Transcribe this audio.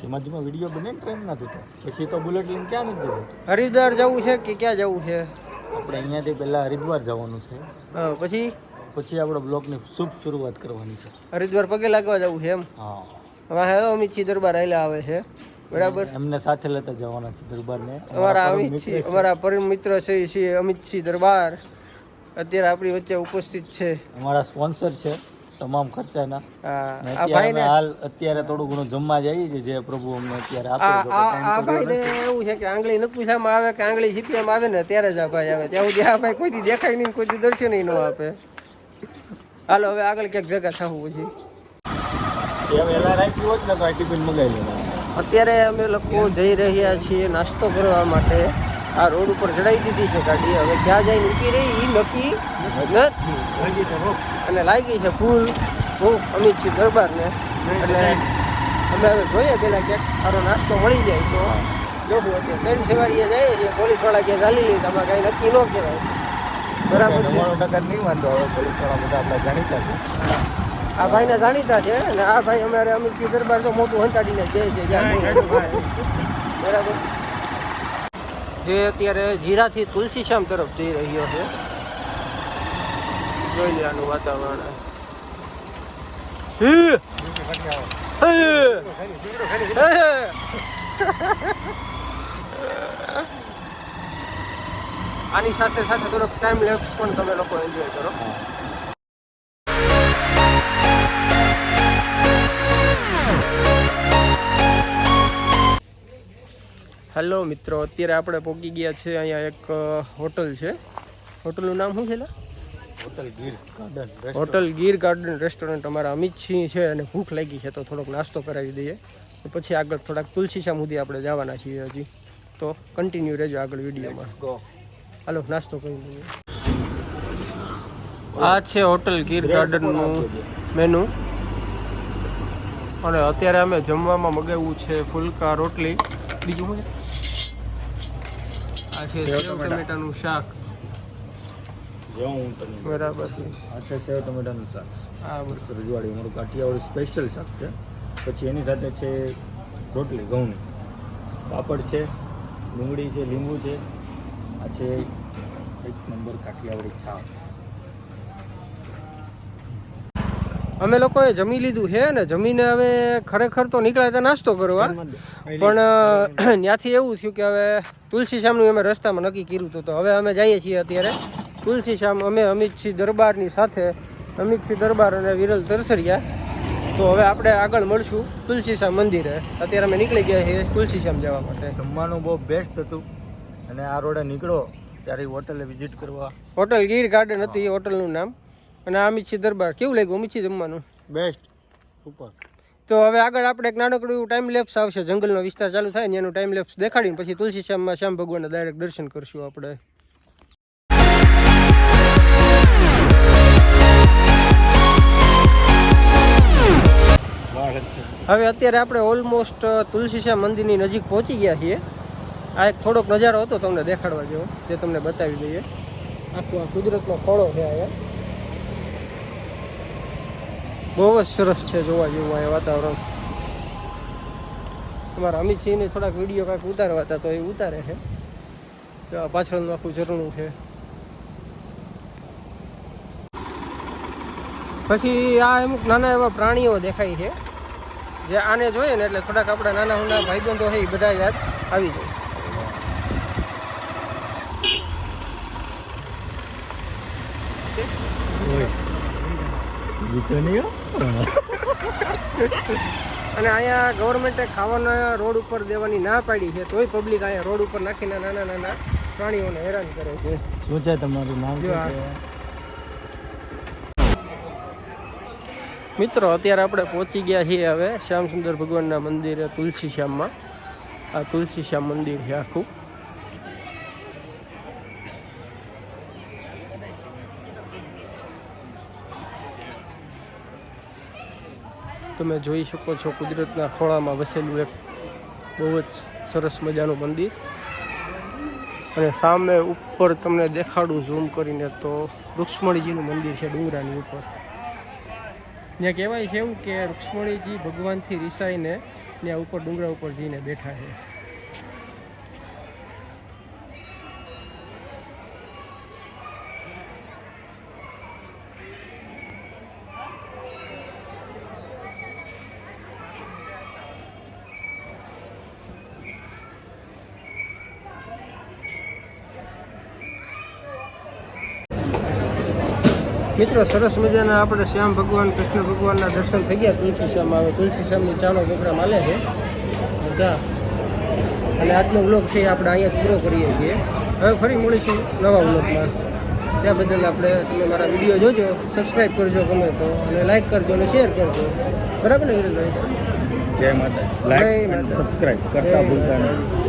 તેમાં જેમાં વિડીયો બને ને ટ્રેન ના તો પછી તો બુલેટ લઈને ક્યાં નથી જવું? હરિદ્વાર જવું છે કે ક્યાં જવું છે? આપણે અહીંયાથી પહેલાં હરિદ્વાર જવાનું છે, પછી પછી આપણે બ્લોગની શુભ શરૂઆત કરવાની છે. હરિદ્વાર પગે લાગવા જવું છે એમ? હા. હવે અમિતસિંહ દરબાર આવેલા આવે છે, બરાબર. એમને સાથે લેતા જવાના છે દરબારને. અમારા પરમ મિત્ર છે અમિતસિંહ દરબાર અત્યારે આપણી વચ્ચે ઉપસ્થિત છે. અમારા સ્પોન્સર છે તમામ ખર્ચાના. આ ભાઈને હાલ અત્યારે થોડું ઘણું જમવા જઈએ છીએ, જે પ્રભુ અમને અત્યારે આપે છે. આ ભાઈને એવું છે કે આંગળી નકુશામાં આવે કે આંગળી સીપિયામાં આવે ને ત્યારે જ આ ભાઈ આવે. ત્યાં સુધી આ ભાઈ કોઈથી દેખાય નહીં, કોઈથી દર્શન ન આપે. હાલો હવે આગળ ક્યાંક ભેગા થવું પછી. અત્યારે અમે લોકો જઈ રહ્યા છીએ નાસ્તો કરવા માટે. આ રોડ ઉપર ચડાવી દીધી છે ગાડી. હવે ક્યાં જઈને ઊભી રહી એ નક્કી નથી. અને લાગી છે ફૂલ ભૂખ અમિતસિંહ દરબારને. એટલે અમે હવે જોઈએ પેલા ક્યાંક સારો નાસ્તો મળી જાય તો જોવું. અત્યારે ટ્રેન સવારીએ જઈએ છીએ, પોલીસવાળા ક્યાં ચાલી લે તમારે કાંઈ નક્કી ન કહેવાય, બરાબર. 99% નહીં વાંધો. હવે પોલીસવાળા બધા આપણા જાણીતા છે. આ ભાઈના જાણીતા છે અને આ ભાઈ અમારે અમિતસિંહ દરબાર તો મોટું હંતાડીને જાય છે બરાબર. જે અત્યારે જીરાથી તુલસીશ્યામ તરફ જઈ રહ્યો છે. જોઈ લે આનું વાતાવરણ. આની સાથે સાથે થોડોક ટાઈમ લેપ્સ પણ તમે લોકો એન્જોય કરો. હેલો મિત્રો, અત્યારે આપણે પહોંચી ગયા છે અહીંયા એક હોટલ છે. હોટલનું નામ શું છે? Hotel Gir garden restaurant. અમારા અમિતસિંહ છે અને ભૂખ લાગી છે તો થોડોક નાસ્તો કરાવી દઈએ. પછી આગળ થોડાક તુલસીશ્યામ સુધી આપણે જવાના છીએ હજી. તો કન્ટિન્યુ રહેજો આગળ વિડીયોમાં. હાલો નાસ્તો કરી લઈએ. આ છે હોટલ ગીર ગાર્ડનનું મેનુ. અને અત્યારે અમે જમવામાં મગાવ્યું છે ફુલકા રોટલી. બીજું શું છે? આ છે સેવ ટમેટાનું શાક. બરાબર છે. આ છે સેવ ટમેટાનું શાક. હા બસ રજવાડી મારું કાઠિયાવાડી સ્પેશિયલ શાક છે. પછી એની સાથે છે રોટલી ઘઉંની, પાપડ છે, ડુંગળી છે, લીંબુ છે. આ છે એક નંબર કાઠિયાવાડી છાશ. અમે લોકોએ જમી લીધું છે ને જમીને હવે ખરેખર તો નીકળ્યા હતા નાસ્તો કરવા, પણ ત્યાંથી એવું થયું કે હવે તુલસીશ્યામનું અમે રસ્તામાં નક્કી કર્યું હતું. તો હવે અમે જઈએ છીએ અત્યારે તુલસીશ્યામ. અમે અમિતસિંહ દરબારની સાથે અમિતસિંહ દરબાર અને વિરલ તરસરિયા. તો હવે આપણે આગળ મળશું તુલસીશ્યામ મંદિરે. અત્યારે અમે નીકળી ગયા છીએ તુલસીશ્યામ જવા માટે. જમવાનું બહુ બેસ્ટ હતું અને આ રોડે નીકળો ત્યારે હોટલે વિઝિટ કરવા. હોટલ ગીર ગાર્ડન હતી એ હોટલનું નામ. અને અમિતસિંહ દરબાર. કેવું લાગ્યું અમિતસિંહ જમવાનું? Best, super. તો હવે આગળ આપણે એક નાનકડું ટાઈમ લેપ્સ આવશે. જંગલનો વિસ્તાર ચાલુ થાય ને એનું ટાઈમ લેપ્સ દેખાડીને પછી તુલસીશ્યામમાં શ્યામ ભગવાનના ડાયરેક્ટ દર્શન કરશું આપણે. હવે અત્યારે આપણે ઓલમોસ્ટ તુલસીશ્યામ મંદિરની નજીક પહોંચી ગયા છીએ. આ એક થોડોક નજારો હતો તમને દેખાડવા જેવો, જે તમને બતાવી દઈએ. આખું આ કુદરતનો ખોળો છે અહીંયા. બહુ જ સરસ છે જોવા જેવું અહીંયા વાતાવરણ. તમારા અમિતસિંહને થોડાક વિડીયો કાંઈક ઉતારવા હતા તો એ ઉતારે છે. તો આ પાછળનું આખું ઝરણું છે. પછી આ અમુક નાના એવા પ્રાણીઓ દેખાય છે, જે આને જોઈએ ને એટલે થોડાક આપણા નાના નાના ભાઈબંધો છે એ બધા યાદ આવી જાય. અને અહીંયા ગવર્મેન્ટે ખાવાના રોડ ઉપર દેવાની ના પાડી છે, તોય પબ્લિક અહીંયા રોડ ઉપર નાખીને નાના નાના પ્રાણીઓને હેરાન કરે છે. શું છે તમારું નામ? મિત્રો અત્યારે આપણે પહોંચી ગયા છીએ હવે શ્યામસુંદર ભગવાનના મંદિરે તુલસીશ્યામમાં. આ તુલસીશ્યામ મંદિર છે આખું. તમે જોઈ શકો છો કુદરતના ખોળામાં વસેલું એક બહુ જ સરસ મજાનું મંદિર. અને સામે ઉપર તમને દેખાડું ઝૂમ કરીને તો રૂક્ષ્મણીજીનું મંદિર છે ડુંગરાની ઉપર. ત્યાં કહેવાય છે એવું કે રૂક્ષ્મણીજી ભગવાનથી રિસાઈને ત્યાં ઉપર ડુંગરા ઉપર જઈને બેઠા છે. મિત્રો સરસ મજાના આપણે શ્યામ ભગવાન કૃષ્ણ ભગવાનના દર્શન થઈ ગયા. તુલસી શ્યામ આવે, તુલસી શ્યામની ચાનો પ્રોગ્રામ હાલે છે ચા. અને આજનો બ્લોગ છે એ આપણે અહીંયા પૂરો કરીએ છીએ. હવે ફરી મળીશું નવા બ્લોગમાં. ત્યાં બદલ તમે મારા વિડીયો જોજો, સબસ્ક્રાઈબ કરજો ગમે તો, અને લાઈક કરજો અને શેર કરજો. બરાબર ને વિરેનભાઈ? જય માતા. લાઈક અને સબસ્ક્રાઈબ કરતા ભૂલતા નહીં.